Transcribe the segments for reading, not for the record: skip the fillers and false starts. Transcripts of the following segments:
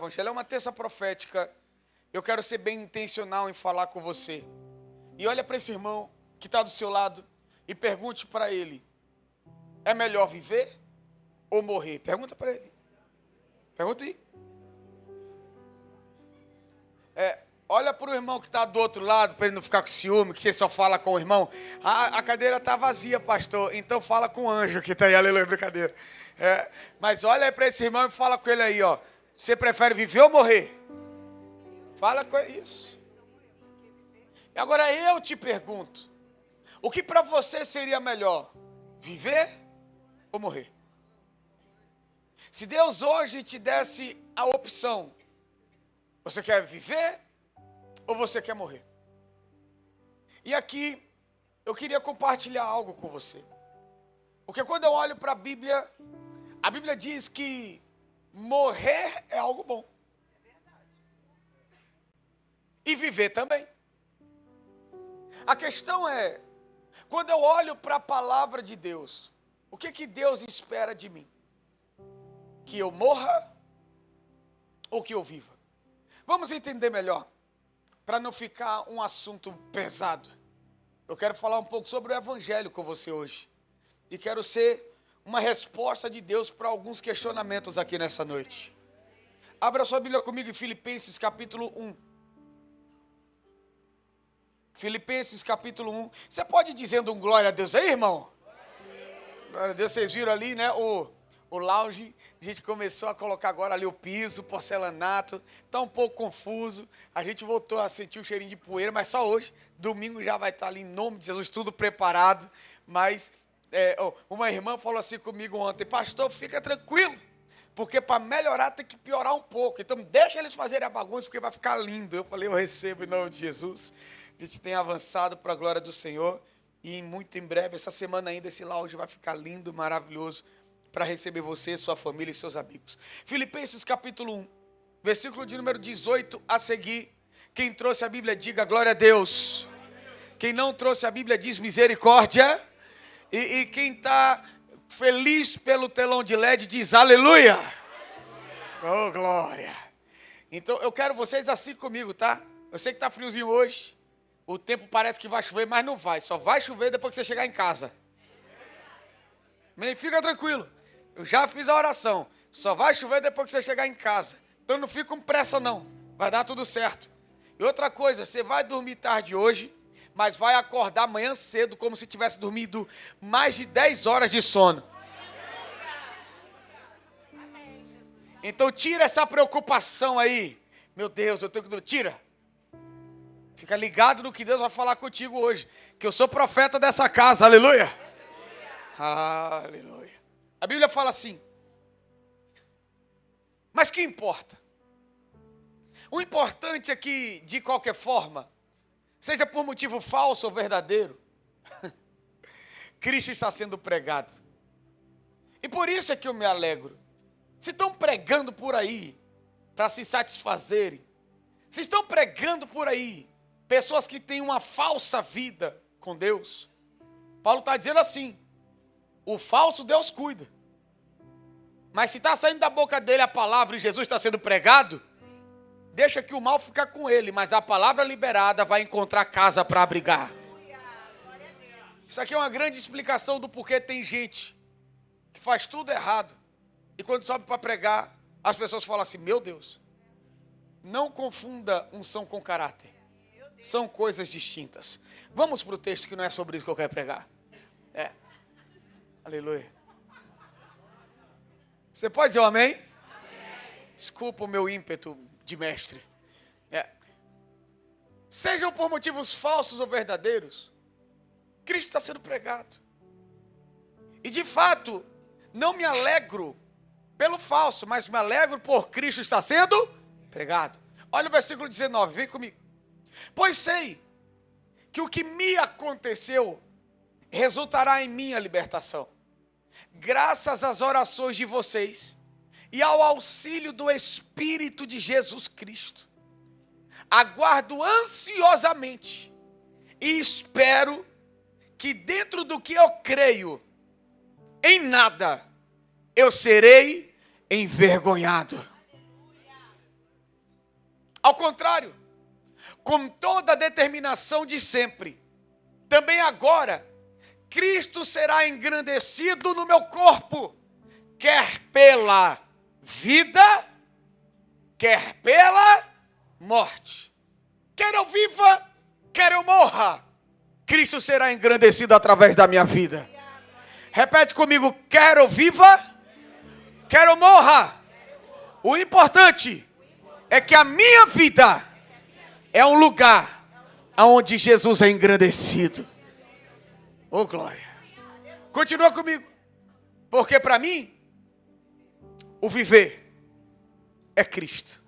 Evangelho. É uma terça profética. Eu quero ser bem intencional em falar com você. E olha para esse irmão que está do seu lado e pergunte para ele: é melhor viver ou morrer? Pergunta para ele. Pergunta aí. Olha para o irmão que está do outro lado, para ele não ficar com ciúme, que você só fala com o irmão. A cadeira está vazia, pastor, então fala com o anjo que está aí, aleluia, brincadeira. Mas olha aí para esse irmão e fala com ele aí, ó. Você prefere viver ou morrer? Fala com isso. E agora eu te pergunto, o que para você seria melhor? Viver ou morrer? Se Deus hoje te desse a opção, você quer viver ou você quer morrer? E aqui eu queria compartilhar algo com você. Porque quando eu olho para a Bíblia diz que morrer é algo bom. E viver também. A questão é, quando eu olho para a palavra de Deus, o que Deus espera de mim? Que eu morra ou que eu viva? Vamos entender melhor, para não ficar um assunto pesado. Eu quero falar um pouco sobre o Evangelho com você hoje. E quero ser uma resposta de Deus para alguns questionamentos aqui nessa noite. Abra sua Bíblia comigo em Filipenses capítulo 1. Filipenses capítulo 1. Você pode ir dizendo um glória a Deus aí, irmão? Glória a Deus, vocês viram ali, né, o lounge, a gente começou a colocar agora ali o piso, porcelanato, está um pouco confuso, a gente voltou a sentir o cheirinho de poeira, mas só hoje, domingo já vai estar ali em nome de Jesus, tudo preparado, mas uma irmã falou assim comigo ontem: pastor, fica tranquilo, porque para melhorar tem que piorar um pouco, então deixa eles fazerem a bagunça, porque vai ficar lindo. Eu falei, eu recebo em nome de Jesus. A gente tem avançado para a glória do Senhor, e muito em breve, essa semana ainda, esse lounge vai ficar lindo, maravilhoso, para receber você, sua família e seus amigos. Filipenses capítulo 1, versículo de número 18 a seguir. Quem trouxe a Bíblia, diga glória a Deus. Quem não trouxe a Bíblia, diz misericórdia. E quem está feliz pelo telão de LED, diz aleluia. Oh, glória. Então, eu quero vocês assim comigo, tá? Eu sei que está friozinho hoje. O tempo parece que vai chover, mas não vai. Só vai chover depois que você chegar em casa. Fica tranquilo. Eu já fiz a oração. Só vai chover depois que você chegar em casa. Então não fica com pressa não. Vai dar tudo certo. E outra coisa, você vai dormir tarde hoje, mas vai acordar amanhã cedo como se tivesse dormido mais de 10 horas de sono. Então tira essa preocupação aí. Meu Deus, eu tenho que dormir. Tira. Fica ligado no que Deus vai falar contigo hoje. Que eu sou profeta dessa casa. Aleluia. Aleluia. A Bíblia fala assim: mas que importa? O importante é que, de qualquer forma, seja por motivo falso ou verdadeiro, Cristo está sendo pregado. E por isso é que eu me alegro. Se estão pregando por aí para se satisfazerem, se estão pregando por aí pessoas que têm uma falsa vida com Deus, Paulo está dizendo assim: o falso Deus cuida. Mas se está saindo da boca dele a palavra e Jesus está sendo pregado, deixa que o mal fica com ele, mas a palavra liberada vai encontrar casa para abrigar. Isso aqui é uma grande explicação do porquê tem gente que faz tudo errado. E quando sobe para pregar, as pessoas falam assim: meu Deus, não confunda unção com caráter. São coisas distintas. Vamos para o texto que não é sobre isso que eu quero pregar. Aleluia. Você pode dizer um amém? Amém. Desculpa o meu ímpeto de mestre. Sejam por motivos falsos ou verdadeiros, Cristo está sendo pregado. E de fato, não me alegro pelo falso, mas me alegro por Cristo estar sendo pregado. Olha o versículo 19, vem comigo. Pois sei que o que me aconteceu resultará em minha libertação, graças às orações de vocês e ao auxílio do Espírito de Jesus Cristo. Aguardo ansiosamente e espero que dentro do que eu creio, em nada eu serei envergonhado. Ao contrário, com toda a determinação de sempre, também agora, Cristo será engrandecido no meu corpo, quer pela vida, quer pela morte. Quer eu viva, quer eu morra, Cristo será engrandecido através da minha vida. Repete comigo, quer eu viva, quer eu morra. O importante é que a minha vida é um lugar onde Jesus é engrandecido. Oh, glória. Continua comigo. Porque para mim, o viver é Cristo.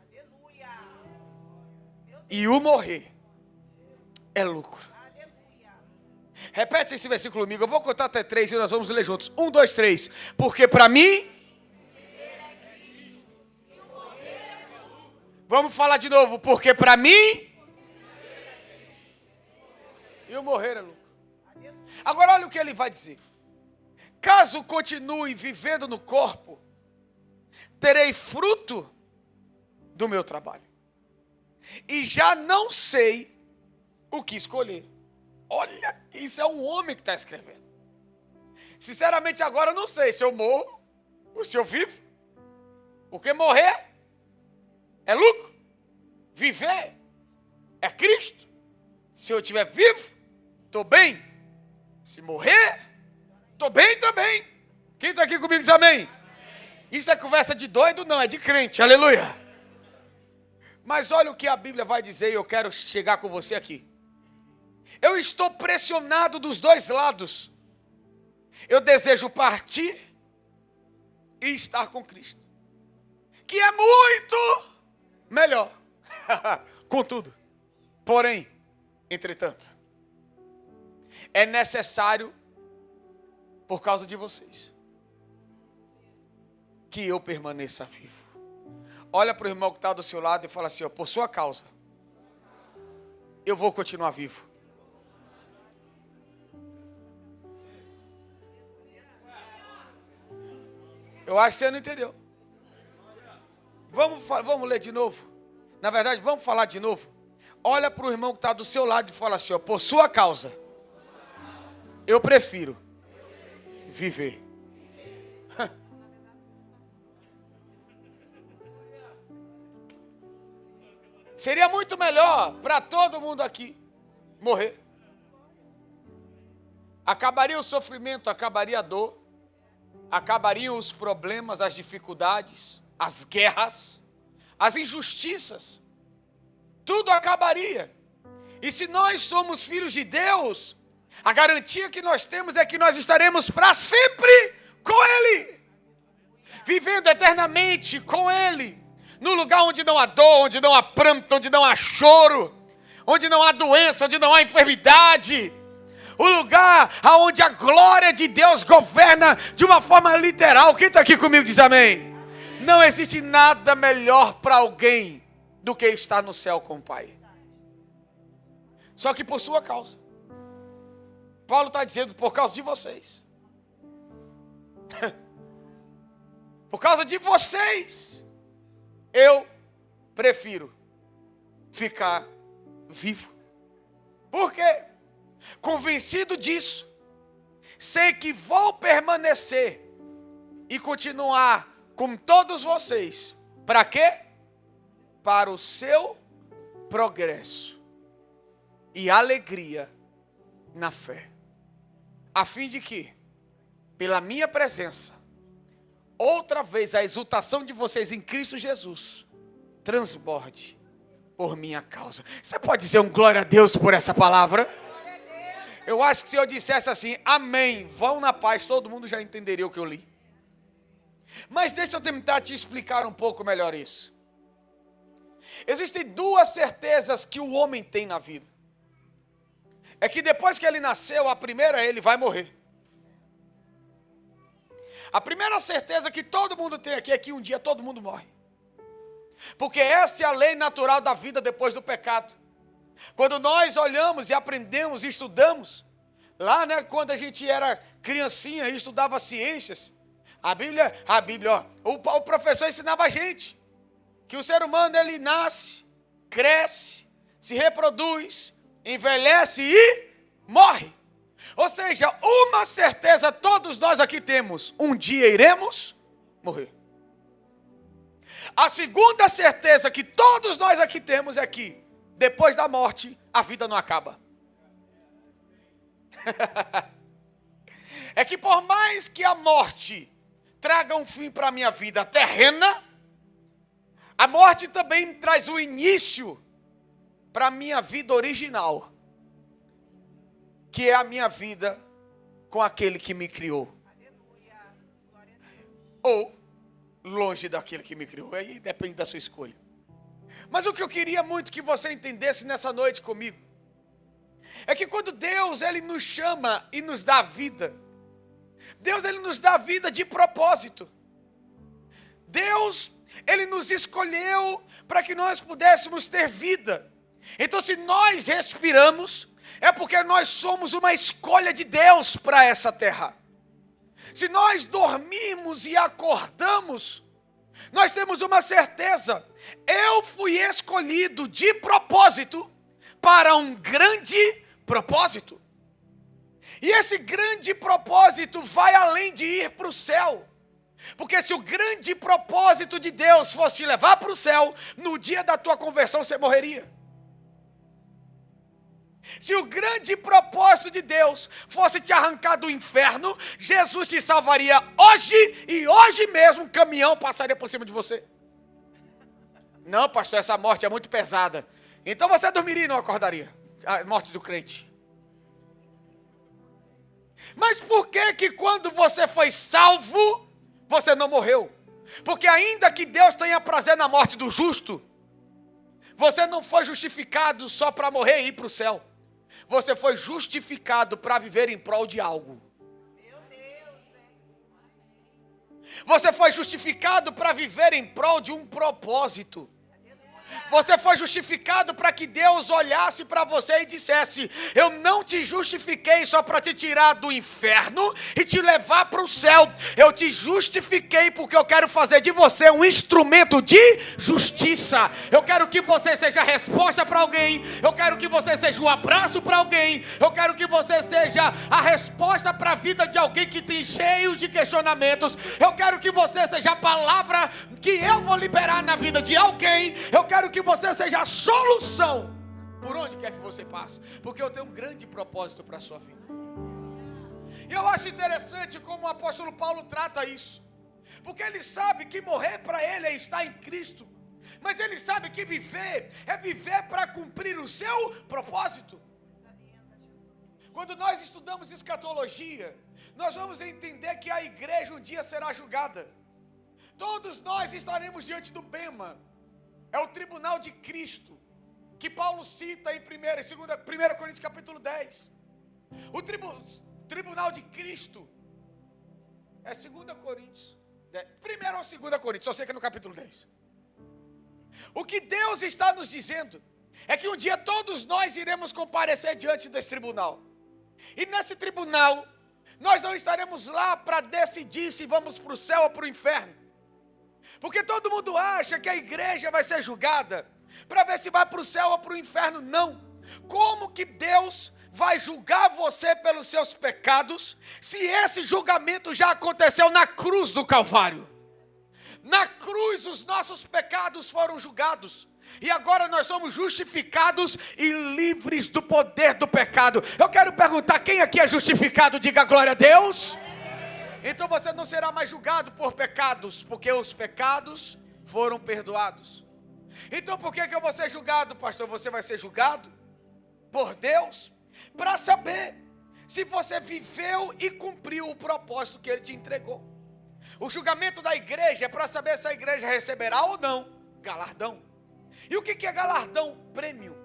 E o morrer é lucro. Repete esse versículo comigo. Eu vou contar até 3 e nós vamos ler juntos. 1, 2, 3. Porque para mim... Vamos falar de novo. Porque para mim... E o morrer é lucro. Agora olha o que ele vai dizer. Caso continue vivendo no corpo, terei fruto do meu trabalho. E já não sei o que escolher. Olha, isso é um homem que está escrevendo. Sinceramente agora eu não sei se eu morro ou se eu vivo. Porque morrer é lucro. Viver é Cristo. Se eu estiver vivo, estou bem. Se morrer, estou bem também. Quem está aqui comigo diz amém? Isso é conversa de doido? Não, é de crente. Aleluia. Mas olha o que a Bíblia vai dizer e eu quero chegar com você aqui. Eu estou pressionado dos dois lados. Eu desejo partir e estar com Cristo, que é muito melhor. Contudo, porém, entretanto, é necessário, por causa de vocês, que eu permaneça vivo. Olha para o irmão que está do seu lado e fala assim, ó, por sua causa, eu vou continuar vivo. Eu acho que você não entendeu. Vamos ler de novo. Na verdade, vamos falar de novo. Olha para o irmão que está do seu lado e fala assim, ó, por sua causa, eu prefiro viver. Seria muito melhor para todo mundo aqui morrer. Acabaria o sofrimento, acabaria a dor, acabariam os problemas, as dificuldades, as guerras, as injustiças. Tudo acabaria. E se nós somos filhos de Deus, a garantia que nós temos é que nós estaremos para sempre com Ele, vivendo eternamente com Ele, no lugar onde não há dor, onde não há pranto, onde não há choro, onde não há doença, onde não há enfermidade, o lugar onde a glória de Deus governa de uma forma literal. Quem está aqui comigo diz amém. Não existe nada melhor para alguém do que estar no céu com o Pai. Só que por sua causa. Paulo está dizendo por causa de vocês. Por causa de vocês, eu prefiro ficar vivo. Por quê? Convencido disso, sei que vou permanecer e continuar com todos vocês. Para quê? Para o seu progresso e alegria na fé, a fim de que, pela minha presença, outra vez a exultação de vocês em Cristo Jesus transborde por minha causa. Você pode dizer um glória a Deus por essa palavra? Eu acho que se eu dissesse assim, amém, vão na paz, todo mundo já entenderia o que eu li. Mas deixa eu tentar te explicar um pouco melhor isso. Existem duas certezas que o homem tem na vida. É que depois que ele nasceu, a primeira é ele vai morrer. A primeira certeza que todo mundo tem aqui é que um dia todo mundo morre. Porque essa é a lei natural da vida depois do pecado. Quando nós olhamos e aprendemos e estudamos, lá, né, quando a gente era criancinha e estudava ciências, a Bíblia, ó, o professor ensinava a gente que o ser humano, ele nasce cresce, se reproduz, envelhece e morre. Ou seja, uma certeza todos nós aqui temos: um dia iremos morrer. A segunda certeza que todos nós aqui temos é que depois da morte a vida não acaba. É que por mais que a morte traga um fim para a minha vida terrena, a morte também traz o início para a minha vida original, que é a minha vida com aquele que me criou. Ou longe daquele que me criou, aí depende da sua escolha. Mas o que eu queria muito que você entendesse nessa noite comigo, é que quando Deus, Ele nos chama e nos dá vida, Deus, Ele nos dá vida de propósito. Deus, Ele nos escolheu para que nós pudéssemos ter vida. Então, se nós respiramos, é porque nós somos uma escolha de Deus para essa terra. Se nós dormimos e acordamos, nós temos uma certeza: eu fui escolhido de propósito para um grande propósito. E esse grande propósito vai além de ir para o céu. Porque se o grande propósito de Deus fosse te levar para o céu, no dia da tua conversão você morreria. Se o grande propósito de Deus fosse te arrancar do inferno, Jesus te salvaria hoje, e hoje mesmo um caminhão passaria por cima de você. Não, pastor, essa morte é muito pesada. Então você dormiria e não acordaria. A morte do crente. Mas por que que quando você foi salvo, você não morreu? Porque ainda que Deus tenha prazer na morte do justo, você não foi justificado só para morrer e ir para o céu. Você foi justificado para viver em prol de algo. Você foi justificado para viver em prol de um propósito. Você foi justificado para que Deus olhasse para você e dissesse: eu não te justifiquei só para te tirar do inferno e te levar para o céu. Eu te justifiquei porque eu quero fazer de você um instrumento de justiça. Eu quero que você seja a resposta para alguém. Eu quero que você seja um abraço para alguém. Eu quero que você seja a resposta para a vida de alguém que tem cheio de questionamentos. Eu quero que você seja a palavra que eu vou liberar na vida de alguém. Eu quero que você seja a solução por onde quer que você passe, porque eu tenho um grande propósito para a sua vida. E eu acho interessante como o apóstolo Paulo trata isso, porque ele sabe que morrer para ele é estar em Cristo, mas ele sabe que viver é viver para cumprir o seu propósito. Quando nós estudamos escatologia, nós vamos entender que a igreja um dia será julgada. Todos nós estaremos diante do bema. É o tribunal de Cristo, que Paulo cita em 1 Coríntios capítulo 10. O tribunal de Cristo é 2 Coríntios 10. Primeiro ou 2 Coríntios, só sei que é no capítulo 10. O que Deus está nos dizendo é que um dia todos nós iremos comparecer diante desse tribunal. E nesse tribunal, nós não estaremos lá para decidir se vamos para o céu ou para o inferno. Porque todo mundo acha que a igreja vai ser julgada para ver se vai para o céu ou para o inferno. Não. Como que Deus vai julgar você pelos seus pecados, se esse julgamento já aconteceu na cruz do Calvário? Na cruz os nossos pecados foram julgados. E agora nós somos justificados e livres do poder do pecado. Eu quero perguntar, quem aqui é justificado? Diga glória a Deus. Então você não será mais julgado por pecados, porque os pecados foram perdoados. Então por que eu vou ser julgado, pastor? Você vai ser julgado por Deus para saber se você viveu e cumpriu o propósito que Ele te entregou. O julgamento da igreja é para saber se a igreja receberá ou não galardão. E o que é galardão? Prêmio.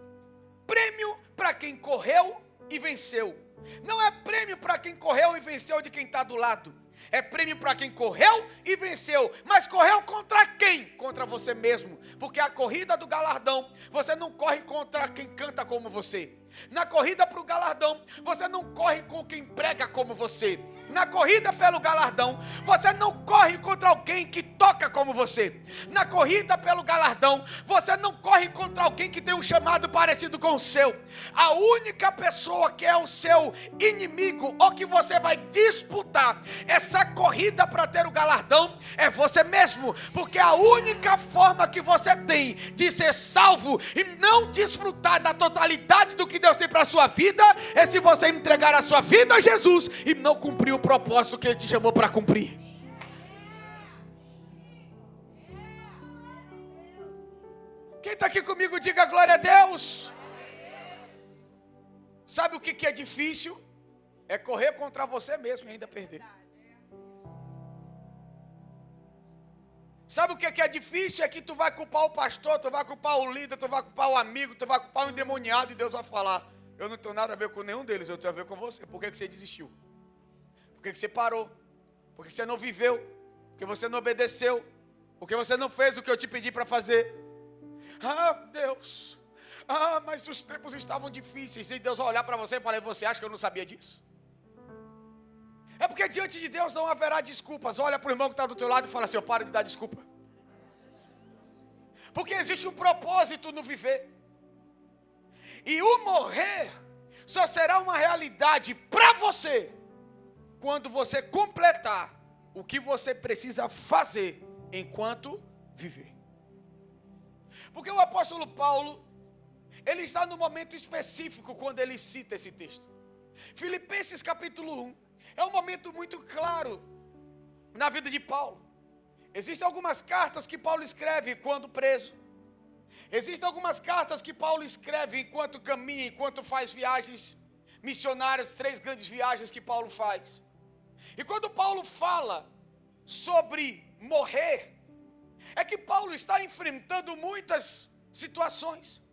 Prêmio para quem correu e venceu. Não é prêmio para quem correu e venceu de quem está do lado. É prêmio para quem correu e venceu. Mas correu contra quem? Contra você mesmo. Porque a corrida do galardão, você não corre contra quem canta como você. Na corrida para o galardão, você não corre com quem prega como você. Na corrida pelo galardão, você não corre contra alguém que toca como você. Na corrida pelo galardão, você não corre contra alguém que tem um chamado parecido com o seu. A única pessoa que é o seu inimigo ou que você vai disputar essa corrida para ter o galardão é você mesmo. Porque a única forma que você tem de ser salvo e não desfrutar da totalidade do que Deus tem para a sua vida é se você entregar a sua vida a Jesus e não cumprir o propósito que Ele te chamou para cumprir. Quem está aqui comigo, diga glória a Deus. Sabe o que é difícil? É correr contra você mesmo e ainda perder. Sabe o que é difícil? É que tu vai culpar o pastor, tu vai culpar o líder, tu vai culpar o amigo, tu vai culpar o endemoniado e Deus vai falar: eu não tenho nada a ver com nenhum deles, eu tenho a ver com você. Por que você desistiu? Por que você parou? Por que você não viveu? Por que você não obedeceu? Por que você não fez o que eu te pedi para fazer? Ah, Deus, mas os tempos estavam difíceis. E Deus vai olhar para você e falar: você acha que eu não sabia disso? É porque diante de Deus não haverá desculpas. Olha para o irmão que está do teu lado e fala assim: eu paro de dar desculpa. Porque existe um propósito no viver. E o morrer só será uma realidade para você quando você completar o que você precisa fazer enquanto viver. Porque o apóstolo Paulo, ele está no momento específico quando ele cita esse texto. Filipenses capítulo 1 é um momento muito claro na vida de Paulo. Existem algumas cartas que Paulo escreve quando preso. Existem algumas cartas que Paulo escreve enquanto caminha, enquanto faz viagens missionárias, 3 grandes viagens que Paulo faz. E quando Paulo fala sobre morrer, é que Paulo está enfrentando muitas situações.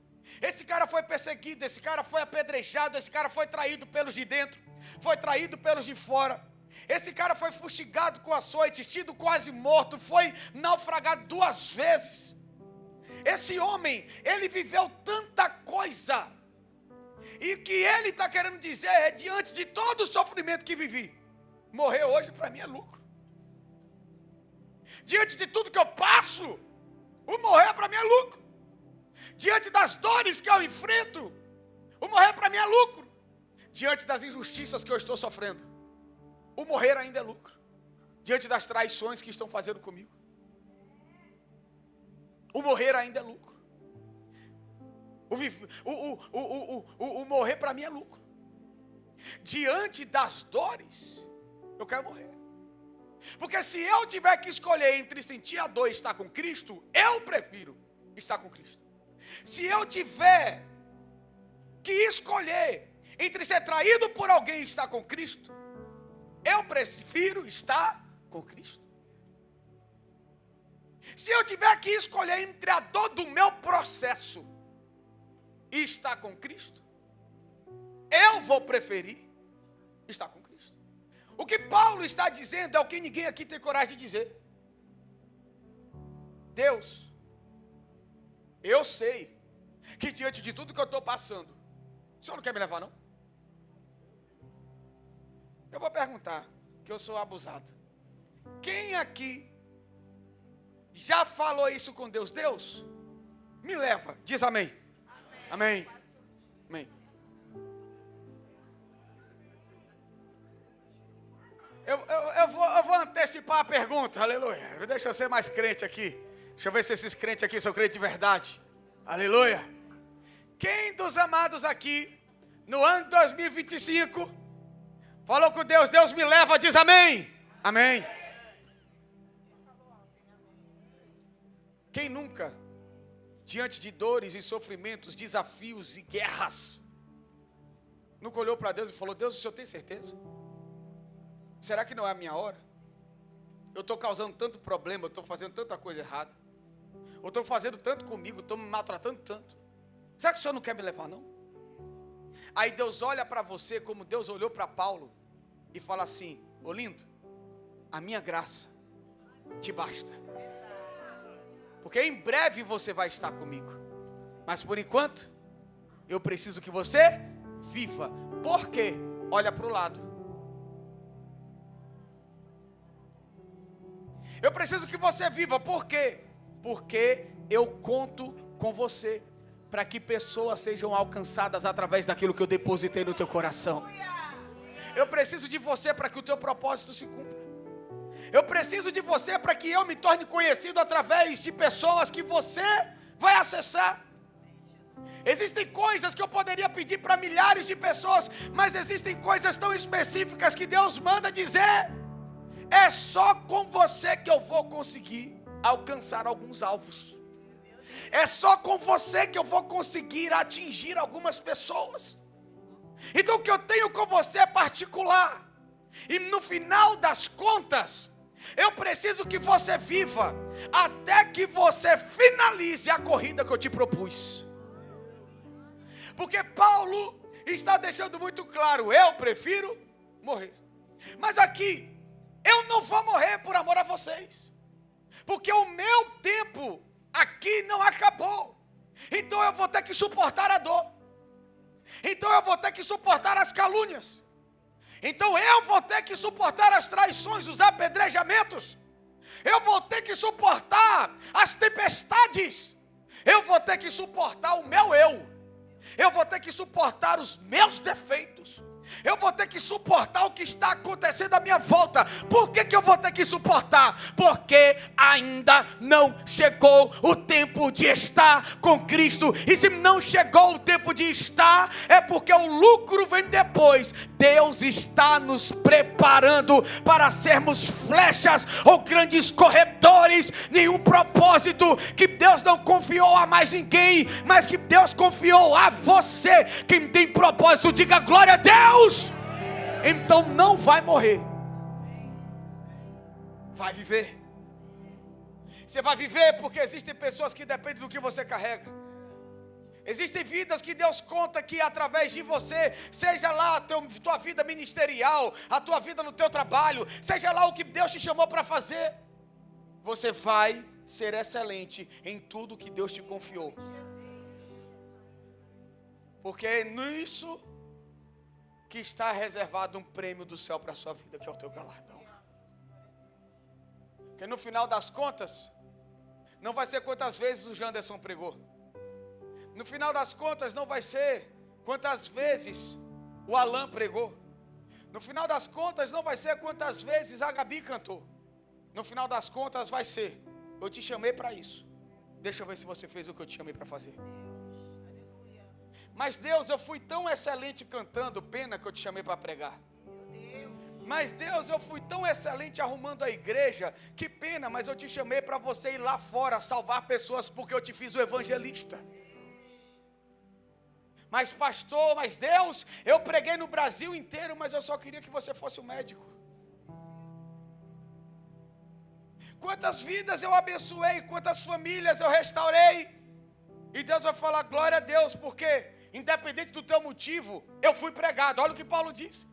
Esse cara foi perseguido, esse cara foi apedrejado, esse cara foi traído pelos de dentro, foi traído pelos de fora. Esse cara foi fustigado com açoites, tido quase morto, foi naufragado 2 vezes. Esse homem, ele viveu tanta coisa, e o que ele está querendo dizer é: diante de todo o sofrimento que vivi, morrer hoje para mim é lucro. Diante de tudo que eu passo, o morrer para mim é lucro. Diante das dores que eu enfrento, o morrer para mim é lucro. Diante das injustiças que eu estou sofrendo, o morrer ainda é lucro. Diante das traições que estão fazendo comigo, o morrer ainda é lucro. O morrer para mim é lucro. Diante das dores, eu quero morrer. Porque se eu tiver que escolher entre sentir a dor e estar com Cristo, eu prefiro estar com Cristo. Se eu tiver que escolher entre ser traído por alguém e estar com Cristo, eu prefiro estar com Cristo. Se eu tiver que escolher entre a dor do meu processo e estar com Cristo, eu vou preferir estar com Cristo. O que Paulo está dizendo é o que ninguém aqui tem coragem de dizer. Deus, eu sei que diante de tudo que eu estou passando, o Senhor não quer me levar, não? Eu vou perguntar, que eu sou abusado. Quem aqui já falou isso com Deus? Deus, me leva. Diz amém. Amém. Amém. Eu vou antecipar a pergunta. Aleluia. Deixa eu ser mais crente aqui. Deixa eu ver se esses crentes aqui são crentes de verdade. Aleluia. Quem dos amados aqui, no ano de 2025, falou com Deus: Deus me leva, diz amém. Amém. Quem nunca, diante de dores e sofrimentos, desafios e guerras, nunca olhou para Deus e falou: Deus, o Senhor tem certeza? Será que não é a minha hora? Eu estou causando tanto problema, eu estou fazendo tanta coisa errada, eu estou fazendo tanto comigo, estou me maltratando tanto. Será que o Senhor não quer me levar, não? Aí Deus olha para você como Deus olhou para Paulo e fala assim: ô lindo, a minha graça te basta. Porque em breve você vai estar comigo. Mas por enquanto, eu preciso que você viva. Por quê? Olha para o lado. Eu preciso que você viva. Por quê? Porque eu conto com você para que pessoas sejam alcançadas através daquilo que eu depositei no teu coração. Eu preciso de você para que o teu propósito se cumpra. Eu preciso de você para que eu me torne conhecido através de pessoas que você vai acessar. Existem coisas que eu poderia pedir para milhares de pessoas, mas existem coisas tão específicas que Deus manda dizer: é só com você que eu vou conseguir alcançar alguns alvos. É só com você que eu vou conseguir atingir algumas pessoas. Então o que eu tenho com você é particular. E no final das contas, eu preciso que você viva até que você finalize a corrida que eu te propus. Porque Paulo está deixando muito claro: eu prefiro morrer. Mas aqui, eu não vou morrer por amor a vocês, porque o meu tempo aqui não acabou. Então eu vou ter que suportar a dor. Então eu vou ter que suportar as calúnias. Então eu vou ter que suportar as traições, os apedrejamentos. Eu vou ter que suportar as tempestades. Eu vou ter que suportar o meu eu. Eu vou ter que suportar os meus defeitos. Eu vou ter que suportar o que está acontecendo à minha volta. Por que eu vou ter que suportar? Porque ainda não chegou o tempo de estar com Cristo. E se não chegou o tempo de estar, é porque o lucro vem depois. Deus está nos preparando para sermos flechas ou grandes corredores. Nenhum propósito que Deus não confiou a mais ninguém, mas que Deus confiou a você. Quem tem propósito, diga glória a Deus. Então não vai morrer, vai viver. Você vai viver porque existem pessoas que dependem do que você carrega. Existem vidas que Deus conta que através de você, seja lá a tua vida ministerial, a tua vida no teu trabalho, seja lá o que Deus te chamou para fazer, você vai ser excelente em tudo que Deus te confiou. Porque é nisso que está reservado um prêmio do céu para a sua vida, que é o teu galardão. Porque no final das contas, não vai ser quantas vezes o Janderson pregou. No final das contas, não vai ser quantas vezes o Alan pregou. No final das contas, não vai ser quantas vezes a Gabi cantou. No final das contas, vai ser: eu te chamei para isso. Deixa eu ver se você fez o que eu te chamei para fazer. Mas Deus, eu fui tão excelente cantando, pena que eu te chamei para pregar. Mas Deus, eu fui tão excelente arrumando a igreja, que pena, mas eu te chamei para você ir lá fora salvar pessoas, porque eu te fiz o evangelista. Mas pastor, mas Deus, eu preguei no Brasil inteiro, mas eu só queria que você fosse o médico. Quantas vidas eu abençoei, quantas famílias eu restaurei. E Deus vai falar glória a Deus, porque independente do teu motivo, eu fui pregado. Olha o que Paulo diz.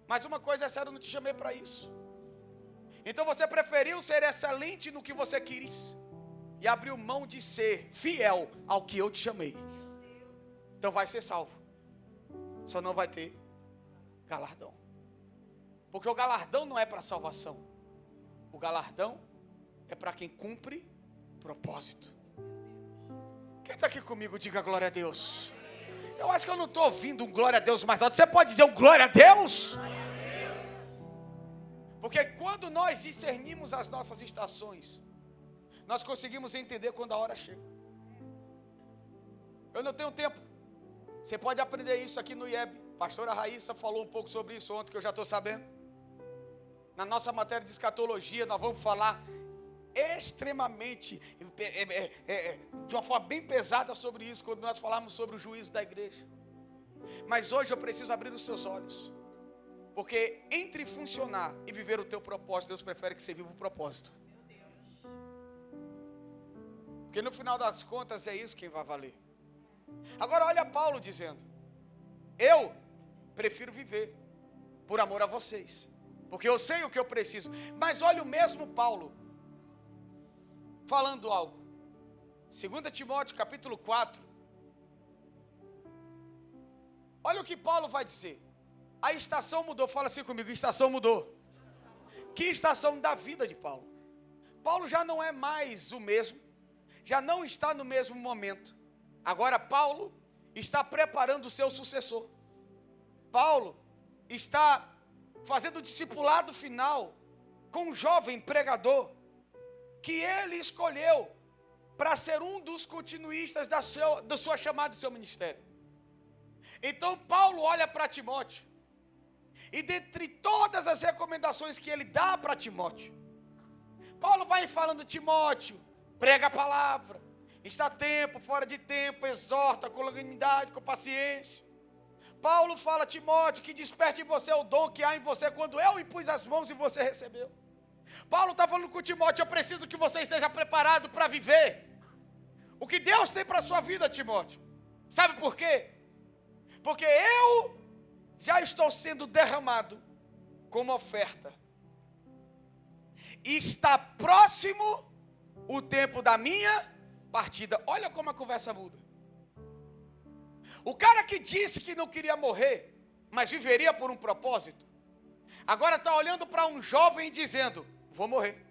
Mas uma coisa é séria, eu não te chamei para isso. Então você preferiu ser excelente no que você quis e abriu mão de ser fiel ao que eu te chamei. Então vai ser salvo. Só não vai ter galardão. Porque o galardão não é para salvação. O galardão é para quem cumpre propósito. Quem está aqui comigo, diga glória a Deus. Eu acho que eu não estou ouvindo um glória a Deus mais alto. Você pode dizer um glória a Deus? Porque quando nós discernimos as nossas estações, nós conseguimos entender quando a hora chega. Eu não tenho tempo. Você pode aprender isso aqui no IEB. Pastora Raíssa falou um pouco sobre isso ontem, que eu já estou sabendo. Na nossa matéria de escatologia, nós vamos falar extremamente, de uma forma bem pesada sobre isso, quando nós falarmos sobre o juízo da igreja. Mas hoje eu preciso abrir os seus olhos, porque entre funcionar e viver o teu propósito, Deus prefere que você viva o propósito. Porque no final das contas é isso quem vai valer. Agora olha Paulo dizendo: eu prefiro viver por amor a vocês, porque eu sei o que eu preciso. Mas olha o mesmo Paulo falando algo. 2 Timóteo capítulo 4. Olha o que Paulo vai dizer. A estação mudou. Fala assim comigo: estação mudou. Que estação da vida de Paulo? Paulo já não é mais o mesmo, já não está no mesmo momento. Agora Paulo está preparando o seu sucessor. Paulo está fazendo o discipulado final com um jovem pregador que ele escolheu para ser um dos continuistas da sua chamada do seu ministério. Então Paulo olha para Timóteo e dentre todas as recomendações que ele dá para Timóteo, Paulo vai falando: Timóteo, prega a palavra, está tempo, fora de tempo, exorta com longanimidade, com paciência. Paulo fala: Timóteo, que desperte em você o dom que há em você quando eu impus as mãos e você recebeu. Paulo está falando com Timóteo: eu preciso que você esteja preparado para viver o que Deus tem para a sua vida, Timóteo. Sabe por quê? Porque eu já estou sendo derramado como oferta. E está próximo o tempo da minha partida. Olha como a conversa muda. O cara que disse que não queria morrer, mas viveria por um propósito, agora está olhando para um jovem e dizendo: vou morrer.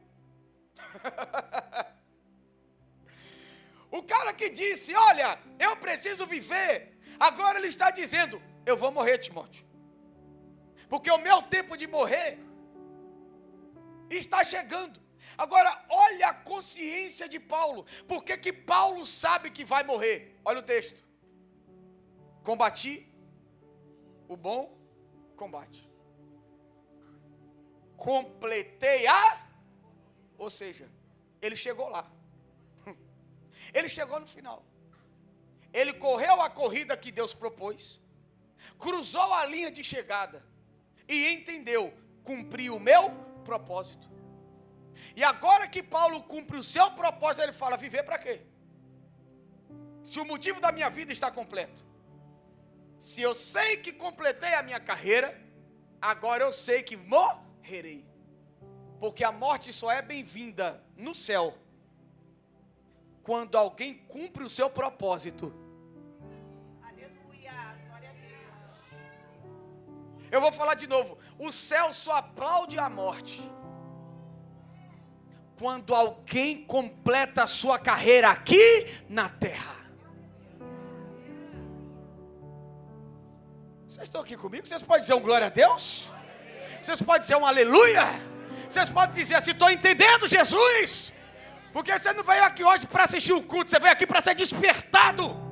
O cara que disse: olha, eu preciso viver, agora ele está dizendo: eu vou morrer, Timóteo, porque o meu tempo de morrer está chegando. Agora, olha a consciência de Paulo. Por que Paulo sabe que vai morrer? Olha o texto: combati o bom combate, completei ou seja, ele chegou lá, ele chegou no final, ele correu a corrida que Deus propôs, cruzou a linha de chegada e entendeu: cumpri o meu propósito. E agora que Paulo cumpre o seu propósito, ele fala: viver para quê? Se o motivo da minha vida está completo, se eu sei que completei a minha carreira, agora eu sei que morrerei, porque a morte só é bem-vinda no céu quando alguém cumpre o seu propósito. Aleluia, glória a Deus. Eu vou falar de novo: o céu só aplaude a morte quando alguém completa a sua carreira aqui na terra. Vocês estão aqui comigo? Vocês podem dizer um glória a Deus? Vocês podem dizer um aleluia? Vocês podem dizer assim: estou entendendo, Jesus? Porque você não veio aqui hoje para assistir o culto, você veio aqui para ser despertado.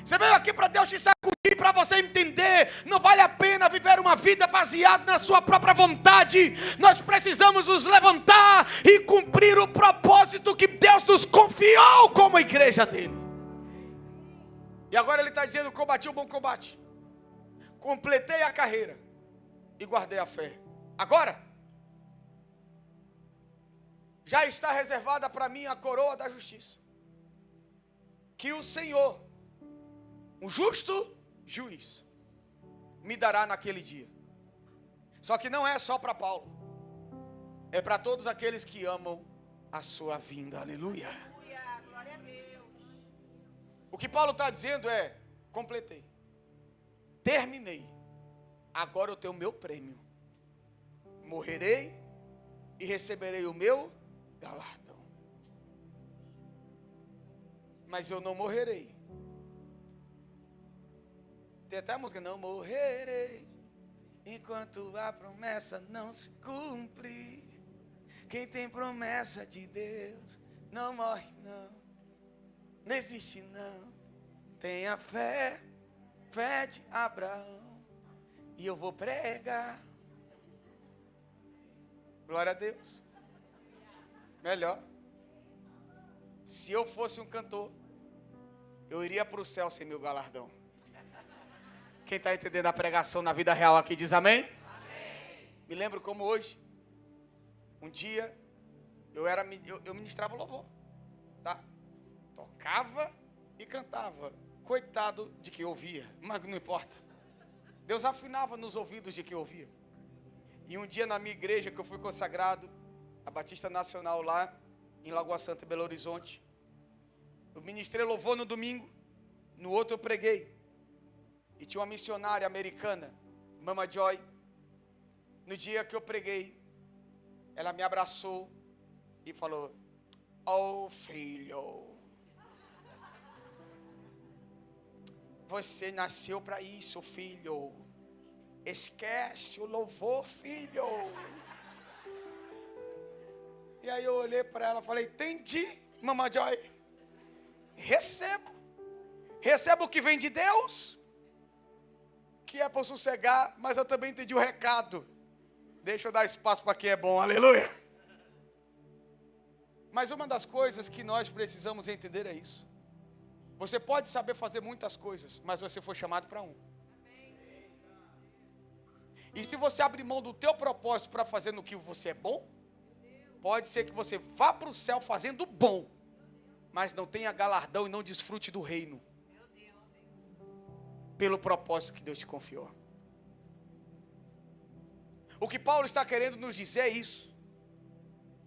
Você veio aqui para Deus te sacudir, para você entender: não vale a pena viver uma vida baseada na sua própria vontade. Nós precisamos nos levantar e cumprir o propósito que Deus nos confiou como igreja dele. E agora ele está dizendo: combati o bom combate, completei a carreira e guardei a fé. Agora já está reservada para mim a coroa da justiça, que o Senhor, um justo juiz, me dará naquele dia. Só que não é só para Paulo, é para todos aqueles que amam a sua vinda. Aleluia. Aleluia, glória a Deus. O que Paulo está dizendo é: completei, terminei, agora eu tenho o meu prêmio, morrerei e receberei o meu galardão. Mas eu não morrerei. Tem até a música: não morrerei enquanto a promessa não se cumpre. Quem tem promessa de Deus não morre não, não existe não. Tenha fé, fé de Abraão, e eu vou pregar. Glória a Deus. Melhor: se eu fosse um cantor, eu iria para o céu sem meu galardão. Quem está entendendo a pregação na vida real aqui diz amém? Amém. Me lembro como hoje, um dia, eu ministrava louvor, tá? Tocava e cantava. Coitado de quem ouvia, mas não importa. Deus afinava nos ouvidos de quem ouvia. E um dia na minha igreja que eu fui consagrado, a Batista Nacional lá em Lagoa Santa, Belo Horizonte, eu ministrei louvor no domingo, no outro eu preguei. E tinha uma missionária americana, Mama Joy, No dia que eu preguei, ela me abraçou e falou: "Oh, filho, você nasceu para isso, filho. Esquece o louvor, filho." E aí eu olhei para ela e falei: "Entendi, Mamãe Joy. Recebo o que vem de Deus, que é para sossegar, mas eu também entendi o recado. Deixa eu dar espaço para quem é bom, aleluia." Mas uma das coisas que nós precisamos entender é isso. Você pode saber fazer muitas coisas, mas você foi chamado para um. E se você abrir mão do teu propósito para fazer no que você é bom, pode ser que você vá para o céu fazendo bom, mas não tenha galardão e não desfrute do reino. Pelo propósito que Deus te confiou. O que Paulo está querendo nos dizer é isso.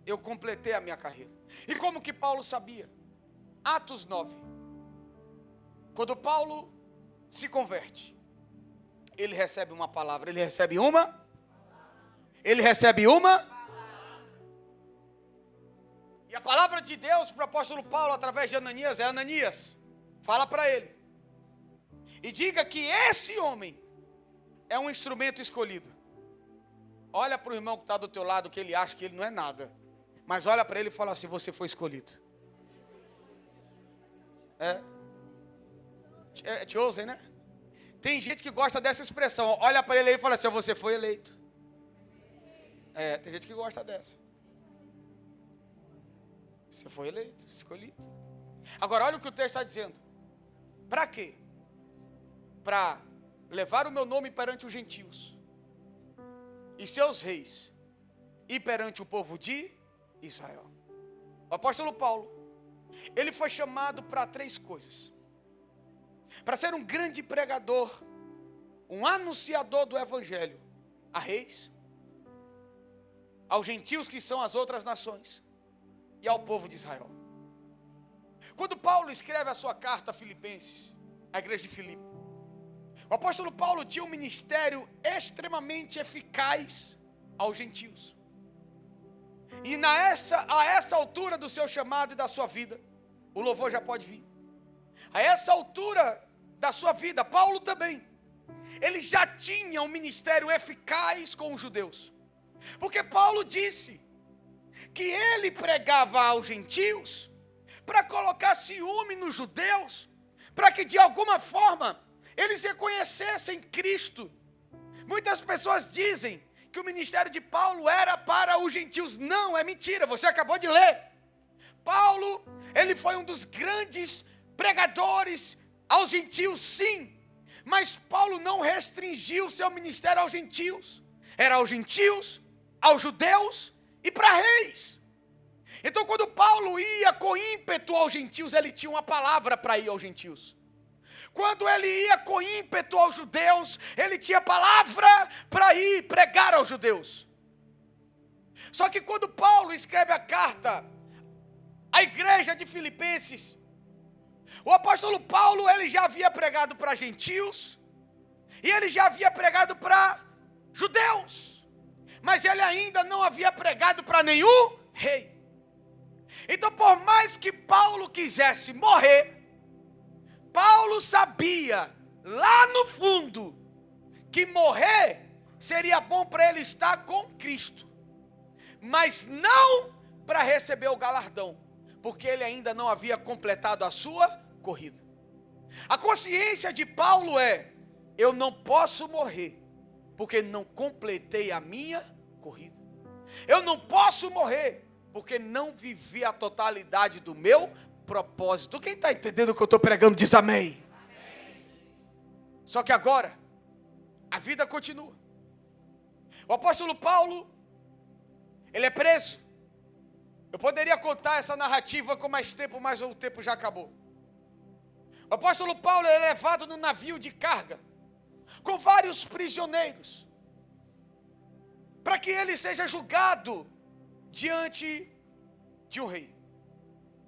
Eu completei a minha carreira. E como que Paulo sabia? Atos 9. Quando Paulo se converte, ele recebe uma palavra. Ele recebe uma. E a palavra de Deus para o apóstolo Paulo, através de Ananias, é: Ananias, fala para ele. E diga que esse homem é um instrumento escolhido. Olha para o irmão que está do teu lado, que ele acha que ele não é nada. Mas olha para ele e fala assim: você foi escolhido. É chosen, né? Tem gente que gosta dessa expressão. Olha para ele aí e fala assim: você foi eleito. Tem gente que gosta dessa. Você foi eleito, escolhido. Agora olha o que o texto está dizendo. Para quê? Para levar o meu nome perante os gentios e seus reis, e perante o povo de Israel. O apóstolo Paulo, ele foi chamado para 3 coisas: para ser um grande pregador, um anunciador do evangelho a reis, aos gentios, que são as outras nações, e ao povo de Israel. Quando Paulo escreve a sua carta a Filipenses, a igreja de Filipe, o apóstolo Paulo tinha um ministério extremamente eficaz aos gentios. E a essa altura do seu chamado e da sua vida, o louvor já pode vir. A essa altura da sua vida, Paulo também, ele já tinha um ministério eficaz com os judeus. Porque Paulo disse que ele pregava aos gentios para colocar ciúme nos judeus, para que de alguma forma eles reconhecessem Cristo. Muitas pessoas dizem que o ministério de Paulo era para os gentios. Não, é mentira, você acabou de ler. Paulo, ele foi um dos grandes pregadores aos gentios, sim. Mas Paulo não restringiu seu ministério aos gentios. Era aos gentios, aos judeus e para reis. Então quando Paulo ia com ímpeto aos gentios, ele tinha uma palavra para ir aos gentios. Quando ele ia com ímpeto aos judeus, ele tinha palavra para ir pregar aos judeus. Só que quando Paulo escreve a carta à igreja de Filipenses, o apóstolo Paulo, ele já havia pregado para gentios, e ele já havia pregado para judeus, mas ele ainda não havia pregado para nenhum rei. Então, por mais que Paulo quisesse morrer, Paulo sabia, lá no fundo, que morrer seria bom para ele estar com Cristo, mas não para receber o galardão, porque ele ainda não havia completado a sua corrida. A consciência de Paulo é: eu não posso morrer, porque não completei a minha corrida. Eu não posso morrer, porque não vivi a totalidade do meu propósito. Quem está entendendo o que eu estou pregando diz amém. Amém. Só que agora a vida continua. O apóstolo Paulo, ele é preso. Eu poderia contar essa narrativa com mais tempo, mas o tempo já acabou. O apóstolo Paulo é levado no navio de carga com vários prisioneiros, para que ele seja julgado diante de um rei,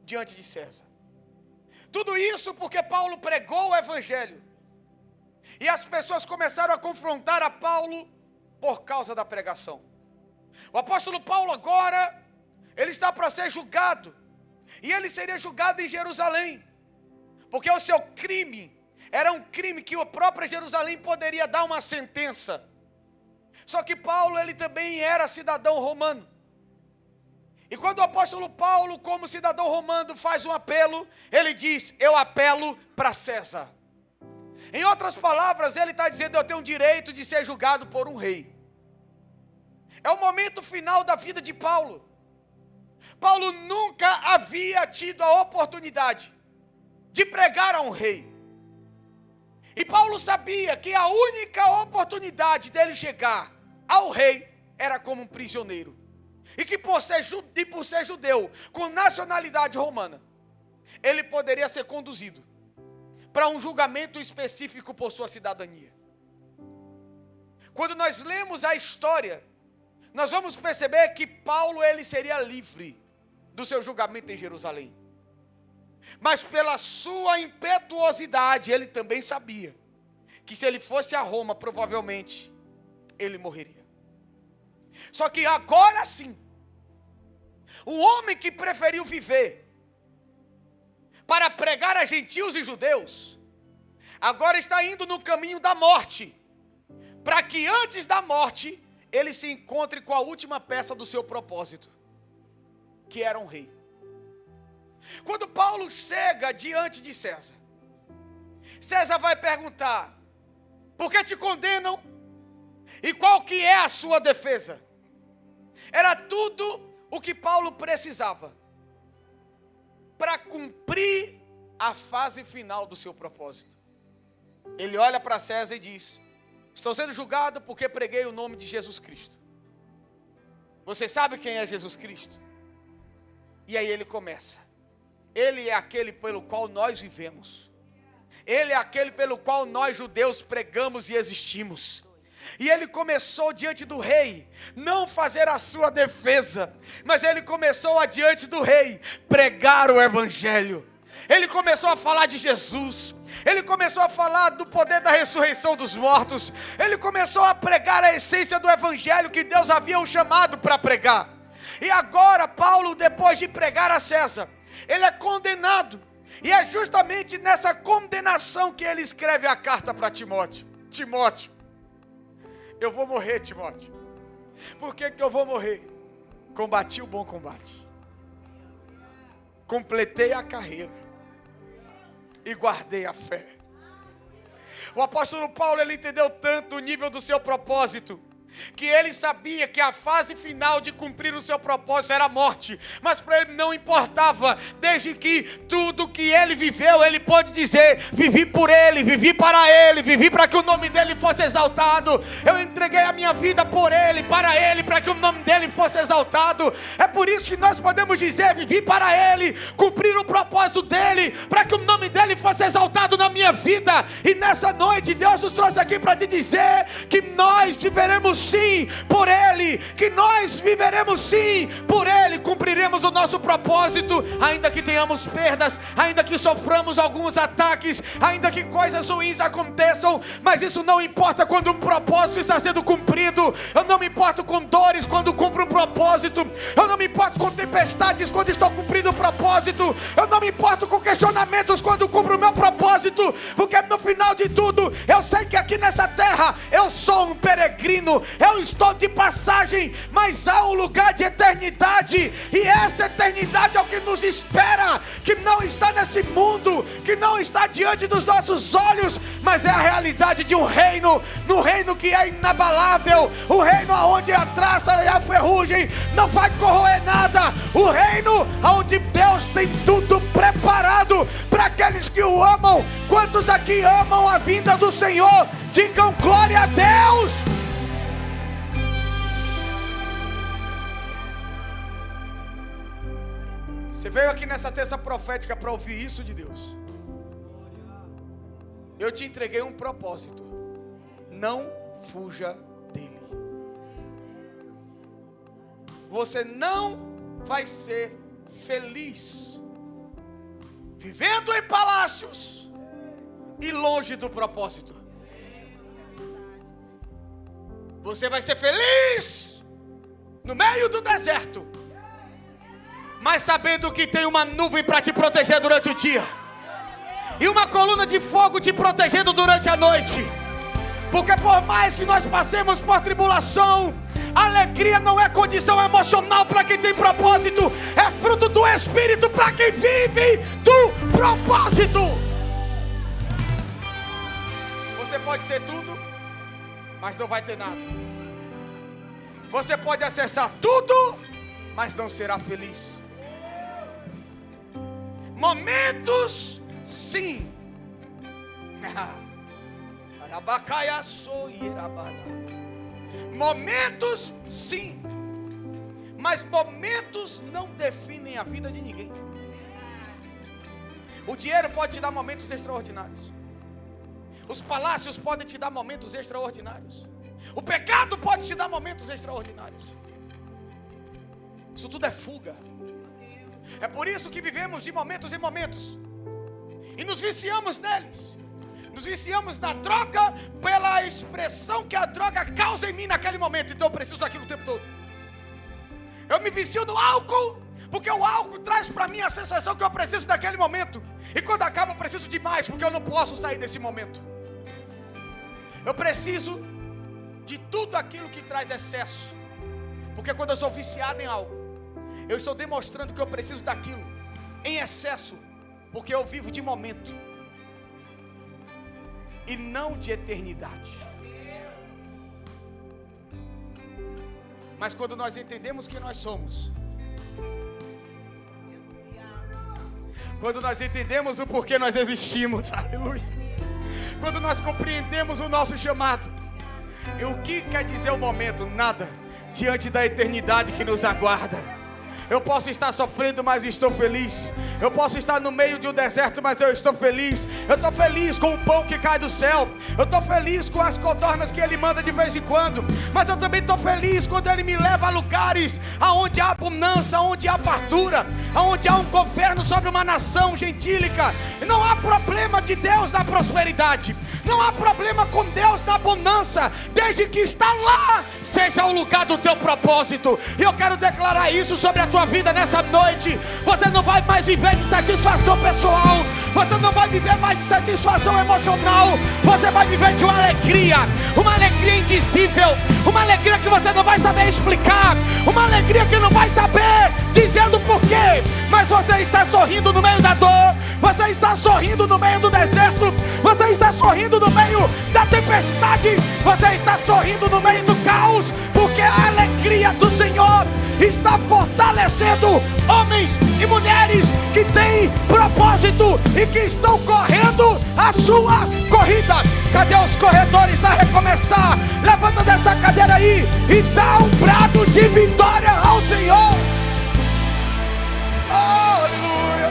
diante de César. Tudo isso porque Paulo pregou o evangelho, e as pessoas começaram a confrontar a Paulo por causa da pregação. O apóstolo Paulo agora, ele está para ser julgado. E ele seria julgado em Jerusalém. Porque o seu crime era um crime que a própria Jerusalém poderia dar uma sentença. Só que Paulo, ele também era cidadão romano. E quando o apóstolo Paulo, como cidadão romano, faz um apelo, ele diz: eu apelo para César. Em outras palavras, ele está dizendo: eu tenho o direito de ser julgado por um rei. É o momento final da vida de Paulo. Paulo nunca havia tido a oportunidade de pregar a um rei. E Paulo sabia que a única oportunidade dele chegar ao rei era como um prisioneiro. E que por ser judeu, com nacionalidade romana, ele poderia ser conduzido para um julgamento específico por sua cidadania. Quando nós lemos a história, nós vamos perceber que Paulo, ele seria livre do seu julgamento em Jerusalém. Mas pela sua impetuosidade, ele também sabia que se ele fosse a Roma, provavelmente ele morreria. Só que agora sim, o homem que preferiu viver para pregar a gentios e judeus, agora está indo no caminho da morte, para que antes da morte, ele se encontre com a última peça do seu propósito, que era um rei. Quando Paulo chega diante de César, César vai perguntar: por que te condenam? E qual que é a sua defesa? Era tudo o que Paulo precisava para cumprir a fase final do seu propósito. Ele olha para César e diz: estou sendo julgado porque preguei o nome de Jesus Cristo. Você sabe quem é Jesus Cristo? E aí ele começa: ele é aquele pelo qual nós vivemos. Ele é aquele pelo qual nós judeus pregamos e existimos. E ele começou diante do rei, não fazer a sua defesa, mas ele começou diante do rei, pregar o evangelho. Ele começou a falar de Jesus. Ele começou a falar do poder da ressurreição dos mortos. Ele começou a pregar a essência do evangelho que Deus havia o chamado para pregar. E agora Paulo, depois de pregar a César, ele é condenado. E é justamente nessa condenação que ele escreve a carta para Timóteo. Timóteo, eu vou morrer, Timóteo. Por que eu vou morrer? Combati o bom combate, completei a carreira e guardei a fé. O apóstolo Paulo, ele entendeu tanto o nível do seu propósito, que ele sabia que a fase final de cumprir o seu propósito era a morte, mas para ele não importava, desde que tudo que ele viveu, ele pôde dizer: vivi por ele, vivi para ele, vivi para que o nome dele fosse exaltado. Eu entreguei a minha vida por ele, para que o nome dele fosse exaltado. É por isso que nós podemos dizer: vivi para ele, cumprir o propósito dele, para que o nome dele fosse exaltado na minha vida. E nessa noite Deus nos trouxe aqui para te dizer que nós viveremos sim por ele, que nós viveremos sim por ele, cumpriremos o nosso propósito, ainda que tenhamos perdas, ainda que soframos alguns ataques, ainda que coisas ruins aconteçam, mas isso não importa quando um propósito está sendo cumprido. Eu não me importo com dores quando cumpro um propósito, eu não me importo com tempestades quando estou cumprindo o propósito, eu não me importo com questionamentos quando cumpro o meu propósito, porque no final de tudo, eu sei que aqui nessa terra, eu sou um peregrino, eu estou de passagem, mas há um lugar de eternidade, e essa eternidade é o que nos espera, que não está nesse mundo, que não está diante dos nossos olhos, mas é a realidade de um reino, no reino que é inabalável, o reino onde a traça e a ferrugem não vai corroer nada, o reino onde Deus tem tudo preparado para aqueles que o amam. Quantos aqui amam a vinda do Senhor? Digam glória a Deus! Você veio aqui nessa terça profética para ouvir isso de Deus. Eu te entreguei um propósito. Não fuja dele. Você não vai ser feliz vivendo em palácios e longe do propósito. Você vai ser feliz no meio do deserto, mas sabendo que tem uma nuvem para te proteger durante o dia e uma coluna de fogo te protegendo durante a noite. Porque por mais que nós passemos por tribulação, alegria não é condição emocional para quem tem propósito, é fruto do Espírito para quem vive do propósito. Você pode ter tudo, mas não vai ter nada. Você pode acessar tudo, mas não será feliz. Momentos, sim. Momentos, sim. Mas momentos não definem a vida de ninguém. O dinheiro pode te dar momentos extraordinários. Os palácios podem te dar momentos extraordinários. O pecado pode te dar momentos extraordinários. Isso tudo é fuga. É por isso que vivemos de momentos em momentos e nos viciamos neles. Nos viciamos na droga pela expressão que a droga causa em mim naquele momento. Então eu preciso daquilo o tempo todo. Eu me vicio no álcool porque o álcool traz para mim a sensação que eu preciso daquele momento. E quando acaba eu preciso de mais, porque eu não posso sair desse momento. Eu preciso de tudo aquilo que traz excesso. Porque quando eu sou viciado em algo, eu estou demonstrando que eu preciso daquilo em excesso, porque eu vivo de momento e não de eternidade. Mas quando nós entendemos quem nós somos, quando nós entendemos o porquê nós existimos, aleluia, quando nós compreendemos o nosso chamado, e o que quer dizer o momento? Nada, diante da eternidade que nos aguarda. Eu posso estar sofrendo, mas estou feliz. Eu posso estar no meio de um deserto, mas eu estou feliz. Eu estou feliz com o pão que cai do céu. Eu estou feliz com as codornas que Ele manda de vez em quando. Mas eu também estou feliz quando Ele me leva a lugares onde há abundância, onde há fartura, onde há um governo sobre uma nação gentílica. E não há problema de Deus na prosperidade. Não há problema com Deus na abundância, desde que está lá, seja o lugar do teu propósito. E eu quero declarar isso sobre a tua vida nessa noite. Você não vai mais viver de satisfação pessoal, você não vai viver mais de satisfação emocional, você vai viver de uma alegria indizível, uma alegria que você não vai saber explicar, uma alegria que não vai saber dizendo porquê, mas você está sorrindo no meio da dor, você está sorrindo no meio do deserto, você está sorrindo no meio da tempestade, você está sorrindo no meio do caos, porque a alegria do Senhor está fortalecendo homens e mulheres que têm propósito e que estão correndo a sua corrida. Cadê os corredores da Recomeçar? Levanta dessa cadeira aí e dá um brado de vitória ao Senhor. Oh, aleluia.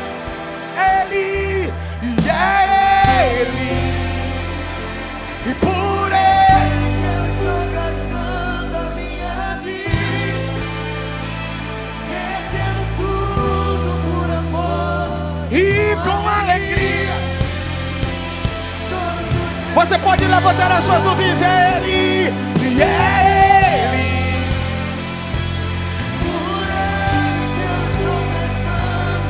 Ele, e é Ele, e por Ele eu estou gastando a minha vida, perdendo tudo por amor e com alegria. Você pode levantar as suas mãos e dizer: Ele, e é Ele, por Ele que eu estou gastando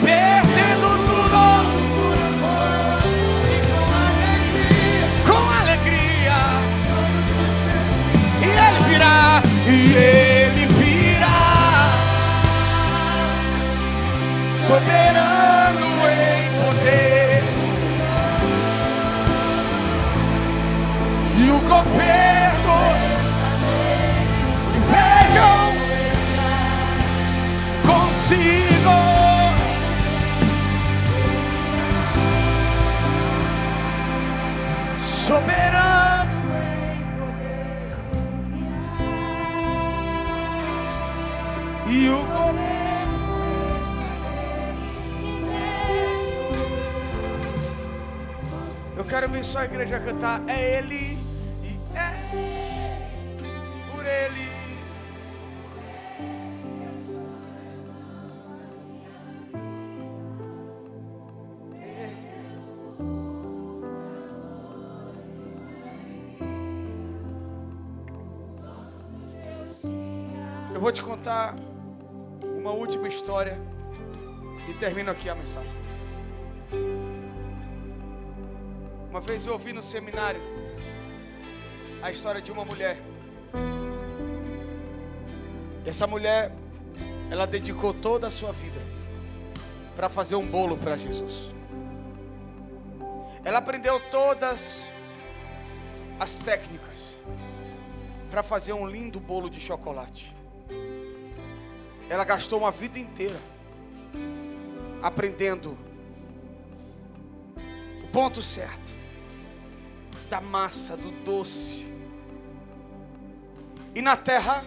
perdendo tudo por amor e com alegria. E Ele virá, e Ele virá, soberano em poder, e o governo, vejam consigo, soberano em poder, e o governo. Eu quero ver só a igreja cantar: é Ele, e é por Ele. Eu vou te contar uma última história e termino aqui a mensagem. Uma vez eu ouvi no seminário a história de uma mulher. E essa mulher, ela dedicou toda a sua vida para fazer um bolo para Jesus. Ela aprendeu todas as técnicas para fazer um lindo bolo de chocolate. Ela gastou uma vida inteira aprendendo o ponto certo da massa, do doce. E na terra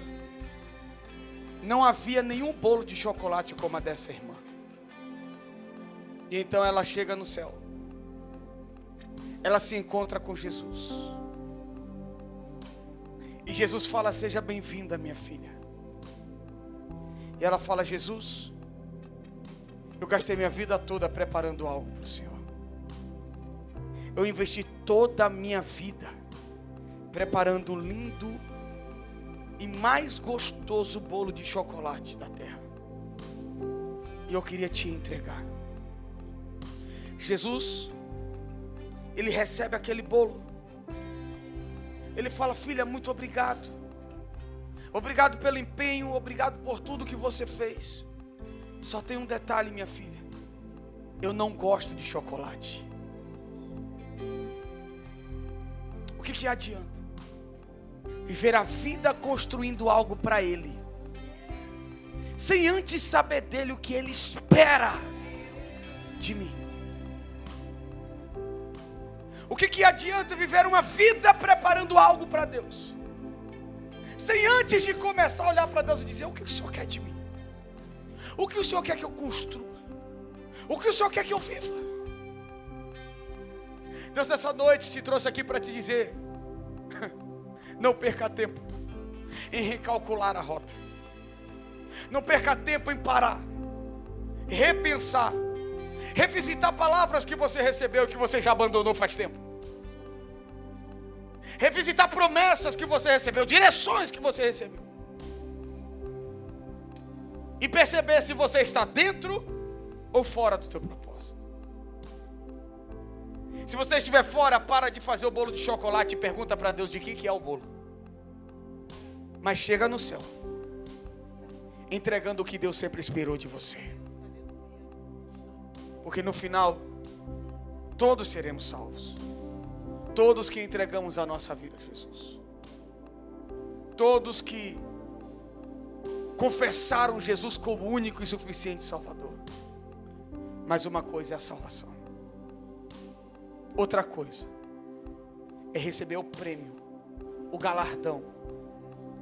não havia nenhum bolo de chocolate como a dessa irmã. E então ela chega no céu. Ela se encontra com Jesus. E Jesus fala: seja bem-vinda, minha filha. E ela fala: Jesus, eu gastei minha vida toda preparando algo para o Senhor. Eu investi toda a minha vida preparando o lindo e mais gostoso bolo de chocolate da terra. E eu queria te entregar. Jesus, ele recebe aquele bolo. Ele fala: filha, muito obrigado. Obrigado pelo empenho, obrigado por tudo que você fez. Só tem um detalhe, minha filha. Eu não gosto de chocolate. O que adianta viver a vida construindo algo para Ele, sem antes saber dele o que Ele espera de mim? O que adianta viver uma vida preparando algo para Deus, sem antes de começar a olhar para Deus e dizer: o que o Senhor quer de mim? O que o Senhor quer que eu construa? O que o Senhor quer que eu viva? Deus nessa noite te trouxe aqui para te dizer: não perca tempo em recalcular a rota. Não perca tempo em parar, repensar, revisitar palavras que você recebeu e que você já abandonou faz tempo. Revisitar promessas que você recebeu, direções que você recebeu. E perceber se você está dentro ou fora do teu propósito. Se você estiver fora, para de fazer o bolo de chocolate e pergunta para Deus de que é o bolo. Mas chega no céu, entregando o que Deus sempre esperou de você. Porque no final, todos seremos salvos. Todos que entregamos a nossa vida a Jesus. Todos que confessaram Jesus como único e suficiente Salvador. Mas uma coisa é a salvação. Outra coisa é receber o prêmio, o galardão,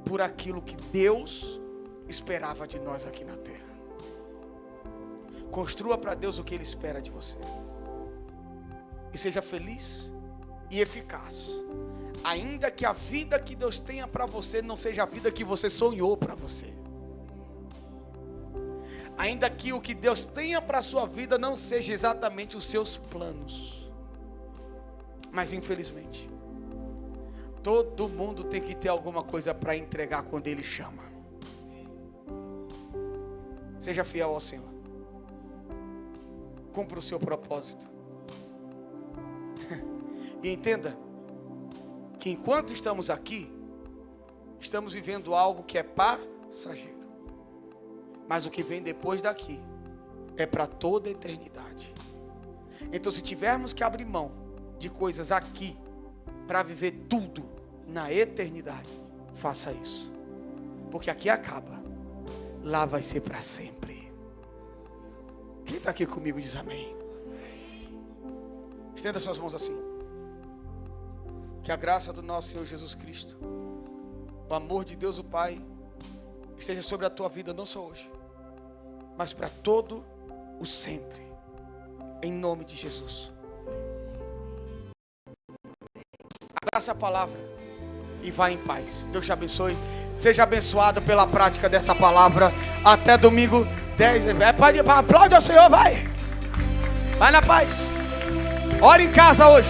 por aquilo que Deus esperava de nós aqui na terra. Construa para Deus o que Ele espera de você. E seja feliz e eficaz. Ainda que a vida que Deus tenha para você não seja a vida que você sonhou para você. Ainda que o que Deus tenha para a sua vida não seja exatamente os seus planos. Mas infelizmente, todo mundo tem que ter alguma coisa para entregar quando Ele chama. Seja fiel ao Senhor. Cumpra o seu propósito. E entenda que enquanto estamos aqui, estamos vivendo algo que é passageiro. Mas o que vem depois daqui é para toda a eternidade. Então, se tivermos que abrir mão de coisas aqui para viver tudo na eternidade, faça isso. Porque aqui acaba, lá vai ser para sempre. Quem está aqui comigo diz amém. Estenda suas mãos assim. Que a graça do nosso Senhor Jesus Cristo, o amor de Deus o Pai, esteja sobre a tua vida, não só hoje, mas para todo o sempre. Em nome de Jesus. Abraça a palavra e vá em paz. Deus te abençoe. Seja abençoado pela prática dessa palavra. Até domingo 10. Aplaude ao Senhor, vai. Vai na paz. Ore em casa hoje.